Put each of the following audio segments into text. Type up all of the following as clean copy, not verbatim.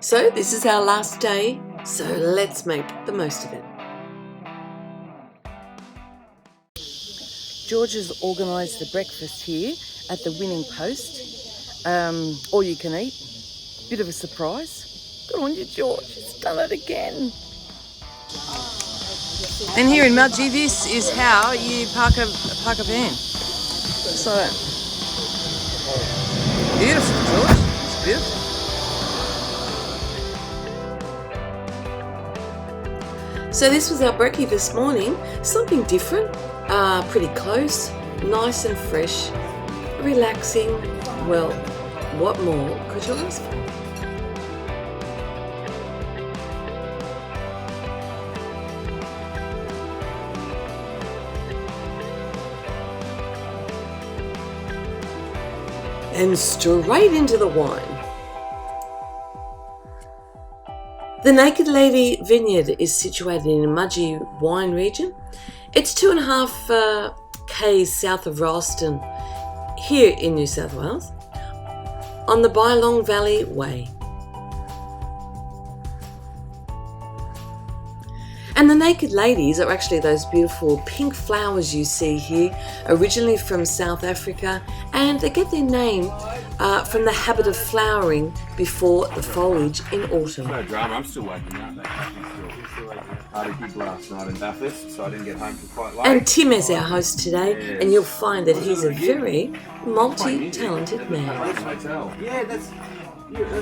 So this is our last day, so let's make the most of it. George has organised the breakfast here at the Winning Post. All you can eat. Bit of a surprise. Good on you, George. He's done it again. And here in Mudgee, this is how you park a van. So beautiful, George. It's beautiful. So this was our brekkie this morning. Something different. Pretty close, nice and fresh, relaxing. Well, what more could you ask for? And straight into the wine. The Naked Lady Vineyard is situated in the Mudgee wine region. It's 2.5 k's south of Ralston, here in New South Wales, on the Bylong Valley Way. And the Naked Ladies are actually those beautiful pink flowers you see here, originally from South Africa, and they get their name from the habit of flowering before the foliage in autumn. No drama, I'm still waking up. I had a gig last night in Bathurst, so I didn't get home till quite late. And Tim is our host today, and you'll find that he's a very multi-talented man. Yeah, that's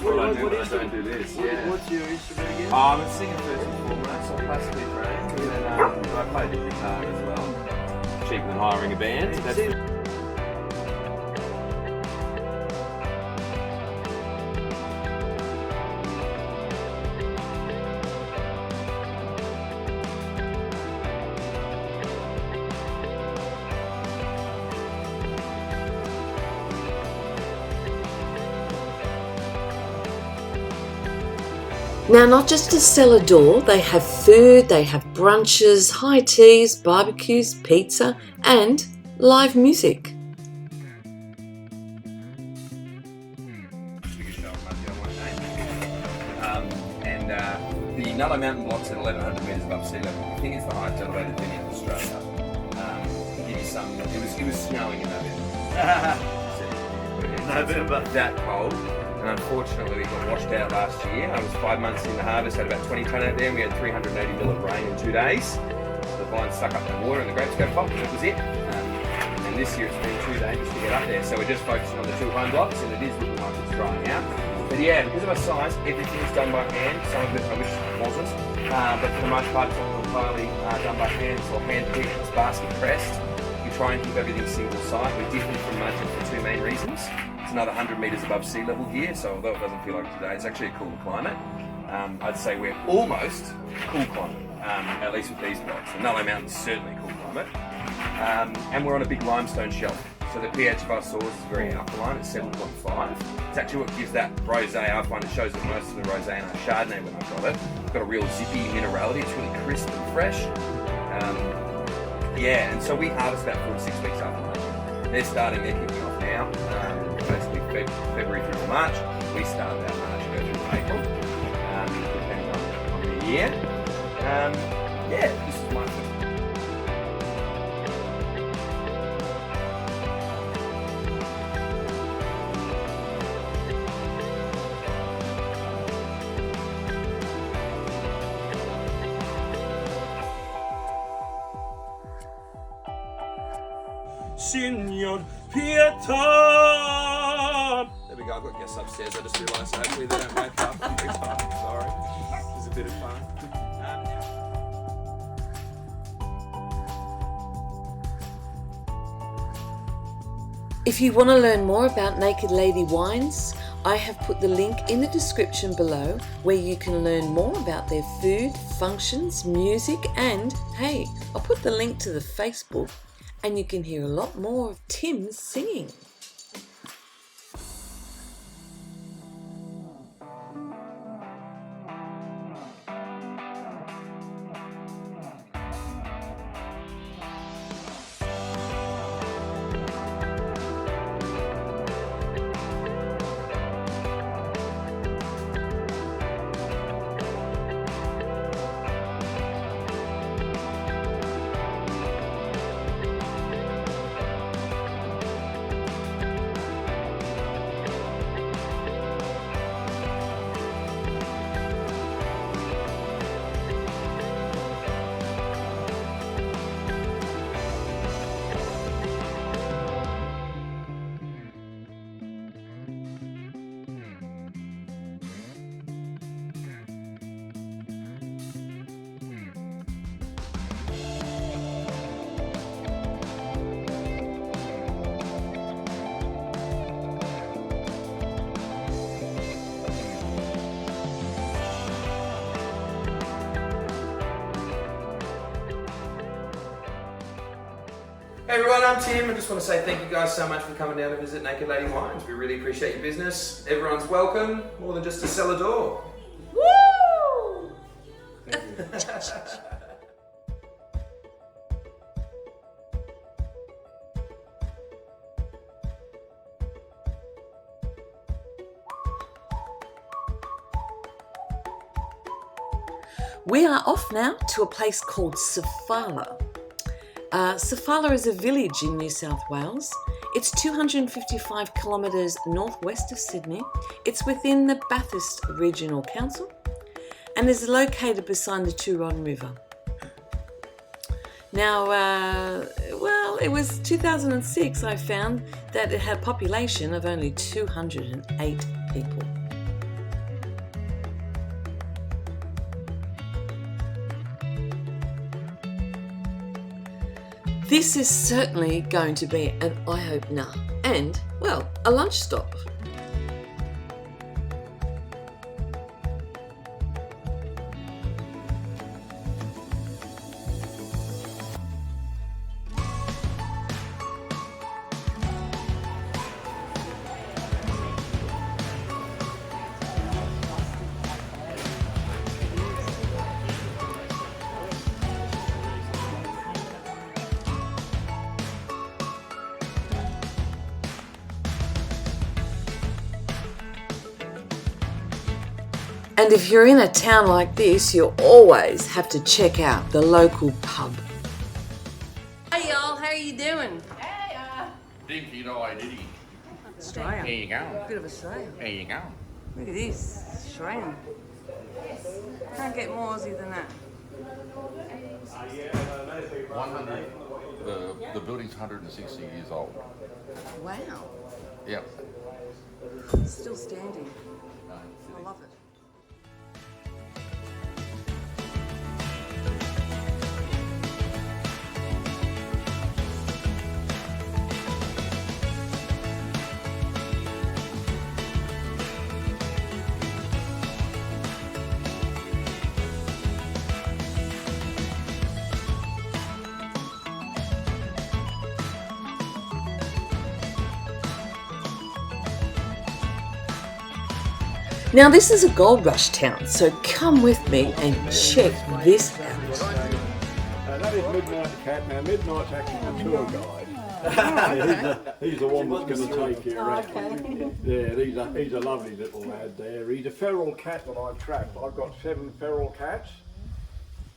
what I do when I don't do this. Yeah. What's your instrument again? I'm a singer first and foremost, so classically trained, and then I play the guitar as well. Cheaper than hiring a band. Now, not just a cellar door, they have food, they have brunches, high teas, barbecues, pizza, and live music. The Nullo Mountain block's at 1,100 metres above sea level. I think it's the highest elevated vineyard in Australia. To give you some, it was snowing in November. That cold. And unfortunately we got washed out last year. I was 5 months in the harvest, had about 20 tonne out there, and we had 380 mil of rain in 2 days. The vine stuck up in the water and the grapes got popped, and that was it. And this year it's been too dangerous to get up there, so we're just focusing on the 2 home blocks, and it is looking like it's drying out. But yeah, because of our size, everything's done by hand. Some of it I wish it wasn't, but for the most part it's all entirely done by hand. It's all hand picked, it's basket pressed. We try and keep everything single site. We're different from Mudgee for 2 main reasons. It's another 100 metres above sea level here, so although it doesn't feel like today, it's actually a cooler climate. I'd say we're almost cool climate, at least with these blocks. The Nullo Mountain's certainly a cool climate. And we're on a big limestone shelf, so the pH of our soils is very alkaline, it's 7.5. It's actually what gives that rosé. I find it shows that most of the rosé in our Chardonnay when I've got it. It's got a real zippy minerality, it's really crisp and fresh. Yeah, and so we harvest about 4 to 6 weeks after Mudgee. They're kicking off now. Basically February through to March. We start about March, go through to April, depending on the year. Yeah, this is my thing. Signor Pietà. There we go, I've got guests upstairs. I just realised hopefully they don't wake up. Sorry. This is a bit of fun. If you want to learn more about Naked Lady Wines, I have put the link in the description below where you can learn more about their food, functions, music, and hey, I'll put the link to the Facebook and you can hear a lot more of Tim singing. Hey everyone, I'm Tim. I just want to say thank you guys so much for coming down to visit Naked Lady Wines. We really appreciate your business. Everyone's welcome, more than just a cellar door. Woo! We are off now to a place called Sofala. Sofala is a village in New South Wales. It's 255 kilometres northwest of Sydney. It's within the Bathurst Regional Council and is located beside the Turon River. Now, well, it was 2006 I found that it had a population of only 208 people. This is certainly going to be an eye-opener and, well, a lunch stop. And if you're in a town like this, you always have to check out the local pub. Hey y'all, how are you doing? Hey, Dinky Dye Diddy. Australian. There you go. Bit of Australian. There you go. Look at this, Australian. Can't get more Aussie than that. 100. The building's 160 years old. Wow, Yep. still standing. I love it. Now this is a gold rush town, so come with me and check this out. That is Midnight the Cat. Now Midnight's actually the tour guide. He's the one that's going to take you around. Yeah, he's a lovely little lad there. He's a feral cat that I've trapped. I've got 7 feral cats,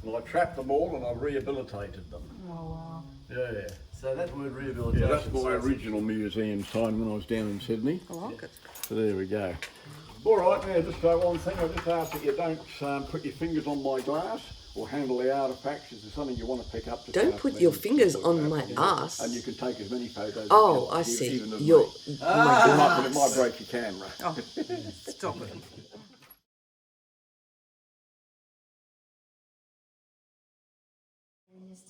and I trapped them all and I've rehabilitated them. Oh wow. Yeah. So that word rehabilitation. Yeah, that's my original museum sign when I was down in Sydney. I like it. So there we go. All right, now just one thing, I just ask that you don't put your fingers on my glass or handle the artefacts. If there's something you want to pick up, just Don't ask put me. your fingers on my ass. And you can take as many photos. Oh, I as you see. even of You're, me. my But it might break your camera. Oh, stop it.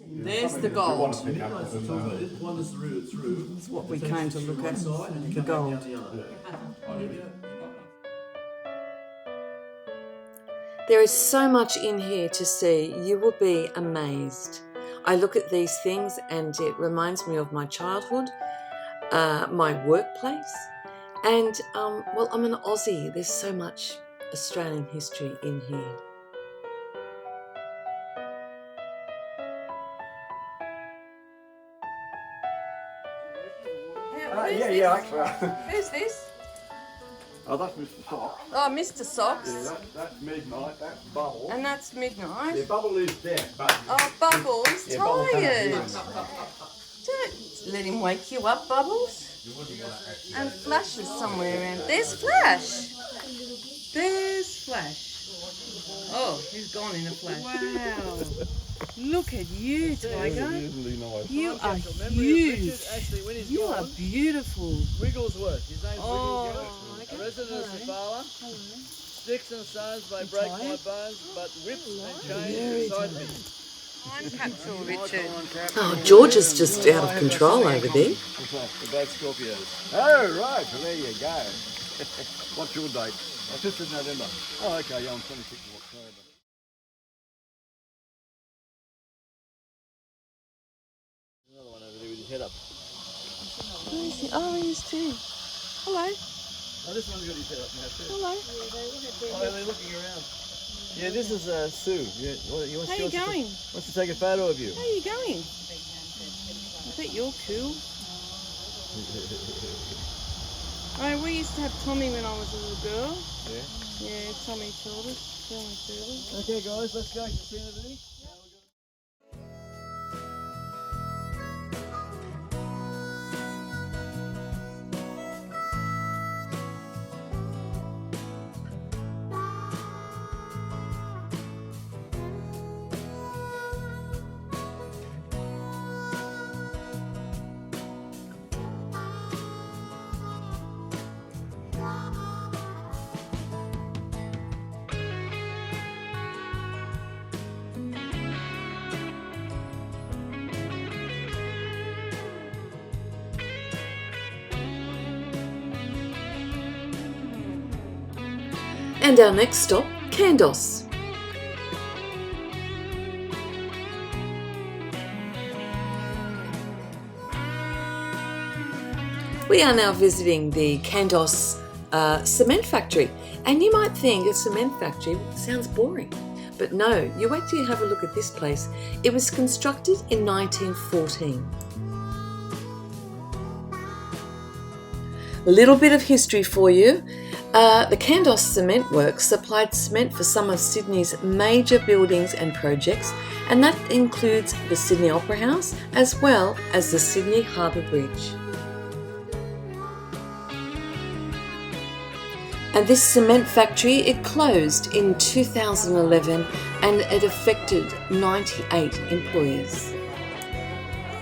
There's the gold. One is through. That's what we came to look at. The gold. There is so much in here to see. You will be amazed. I look at these things and it reminds me of my childhood, my workplace, and well, I'm an Aussie. There's so much Australian history in here. Actually. Who's this? Oh, that's Mr. Sock. Oh, Mr. Socks. Yeah, that's Midnight, that's Bubble. And that's Midnight. Yeah, Bubble is deaf, but Oh, Bubbles, Yeah, Bubble tired. can't Don't let him wake you up, Bubbles. And Flash is somewhere around. There's Flash. There's Flash. Oh, he's gone in a flash. Wow. Look at you, Tiger. You are huge. You are beautiful. Wigglesworth. His name's Oh, Wigglesworth. A resident of Sofala. Sticks and stones may break my bones, but whips and chains beside me. Time capsule, Richard. Oh, George is just out of control over there. The bad Scorpios. Oh, right, so there you go. What's your date? Oh, 5th of November. Oh, okay, yeah, I'm 26th of October. Another one over there with his head up. Where is he? Oh, he is too. Hello. Oh, this one's got his head up now too. Hello. Oh, they're looking around. Yeah, this is Sue. How you going? Wants to take a photo of you. How are you going? I bet you're cool. Oh, we used to have Tommy when I was a little girl. Yeah. Yeah, Tommy Tilda. Okay, guys, let's go. See you in a minute. And our next stop, Kandos. We are now visiting the Kandos cement factory, and you might think a cement factory sounds boring, but no, you wait till you have a look at this place. It was constructed in 1914. A little bit of history for you. The Kandos Cement Works supplied cement for some of Sydney's major buildings and projects, and that includes the Sydney Opera House as well as the Sydney Harbour Bridge. And this cement factory, it closed in 2011 and it affected 98 employees.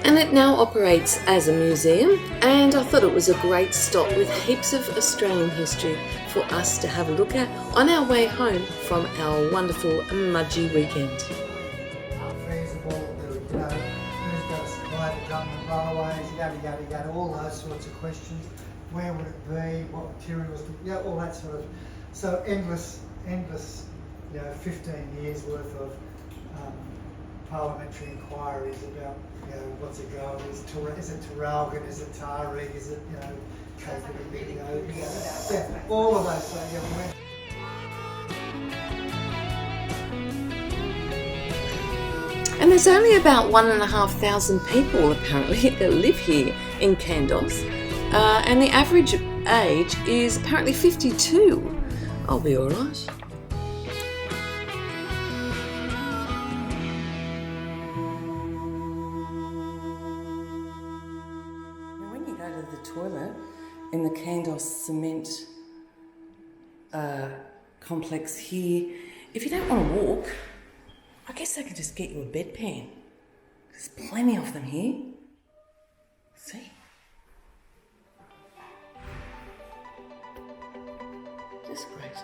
And it now operates as a museum, and I thought it was a great stop with heaps of Australian history for us to have a look at on our way home from our wonderful Mudgee weekend. Feasible, who's got to supply the government railways, yada yada yada, all those sorts of questions. Where would it be? What materials? All that sort of. So endless, 15 years worth of parliamentary inquiries about, what's it going? Is it Taralgan? Is it Taree? Is it, Cape Video? Yeah, all of those. So And there's only about 1,500 people apparently that live here in Kandos, and the average age is apparently 52. I'll be all right. When you go to the toilet in the Kandos cement complex here, if you don't want to walk, I guess they can just get you a bedpan. There's plenty of them here. See? Just great.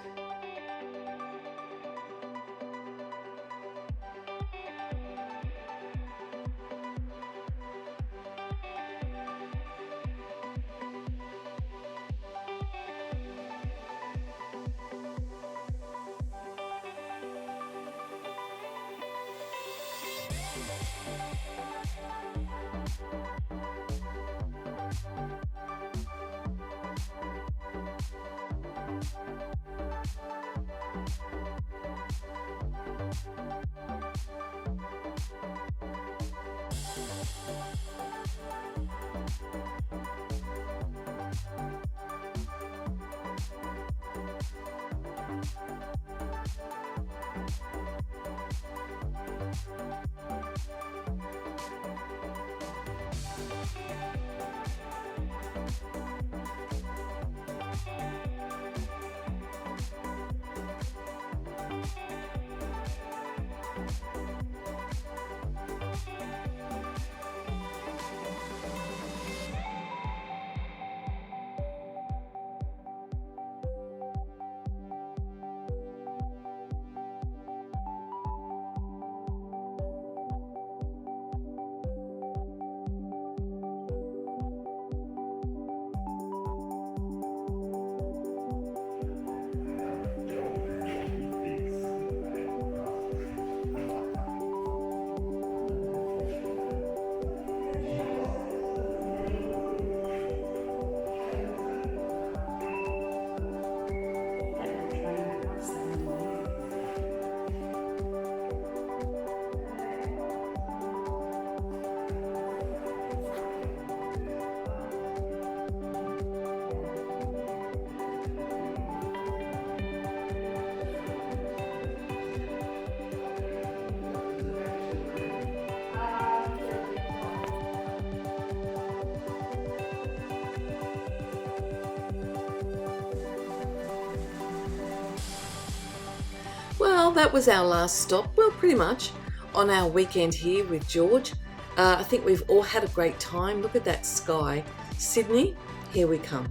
that was our last stop, well, pretty much, on our weekend here with George. I think we've all had a great time. Look at that sky. Sydney, here we come.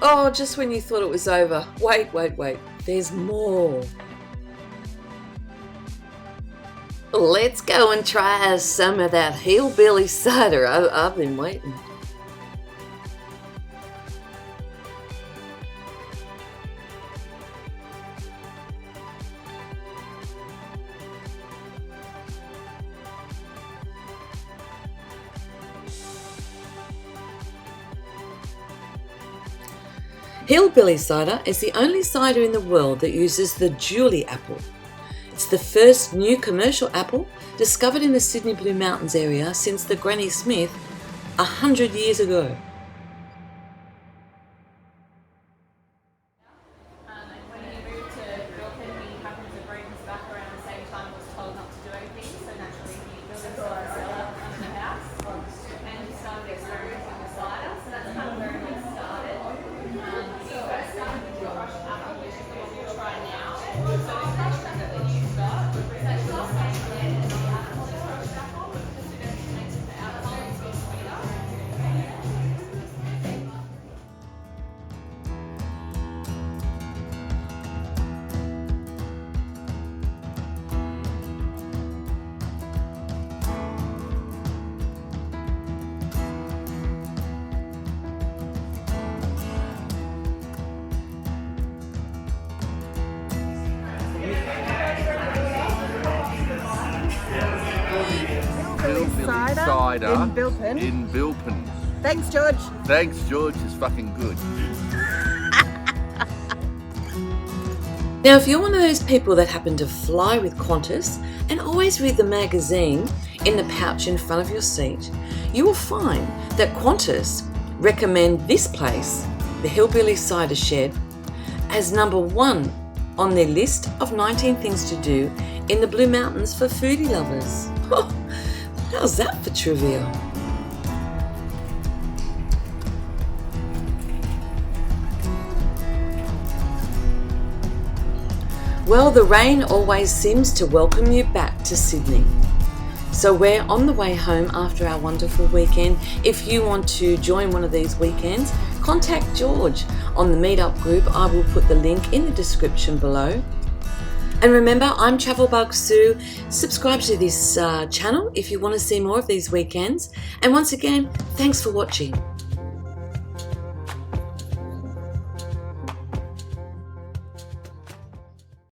Oh, just when you thought it was over. Wait. There's more. Let's go and try some of that Hillbilly cider. I've been waiting. Hillbilly cider is the only cider in the world that uses the Julie apple. It's the first new commercial apple discovered in the Sydney Blue Mountains area since the Granny Smith 100 years ago. When he moved to Goldfields, he happened to bring his back around the same time and was told not to do anything, so naturally he built himself a cellar under the house and he started experimenting with cider, so that's kind of where it started. He first started with the crushed apple, which is the one we'll try now. So this crushed apple that you've got is actually the same blend as the alcoholic crushed apple, because we don't make it for alcohol, it's got sweeter. Hillbilly cider in BIPIN. Thanks, George. Thanks, George. It's fucking good. Now, if you're one of those people that happen to fly with Qantas and always read the magazine in the pouch in front of your seat, you will find that Qantas recommend this place, the Hillbilly Cider Shed, as number 1 on their list of 19 things to do in the Blue Mountains for foodie lovers. How's that for trivia? Well, the rain always seems to welcome you back to Sydney. So we're on the way home after our wonderful weekend. If you want to join one of these weekends, contact George on the meetup group. I will put the link in the description below. And remember, I'm Travel Bug Sue. Subscribe to this channel if you want to see more of these weekends. And once again, thanks for watching.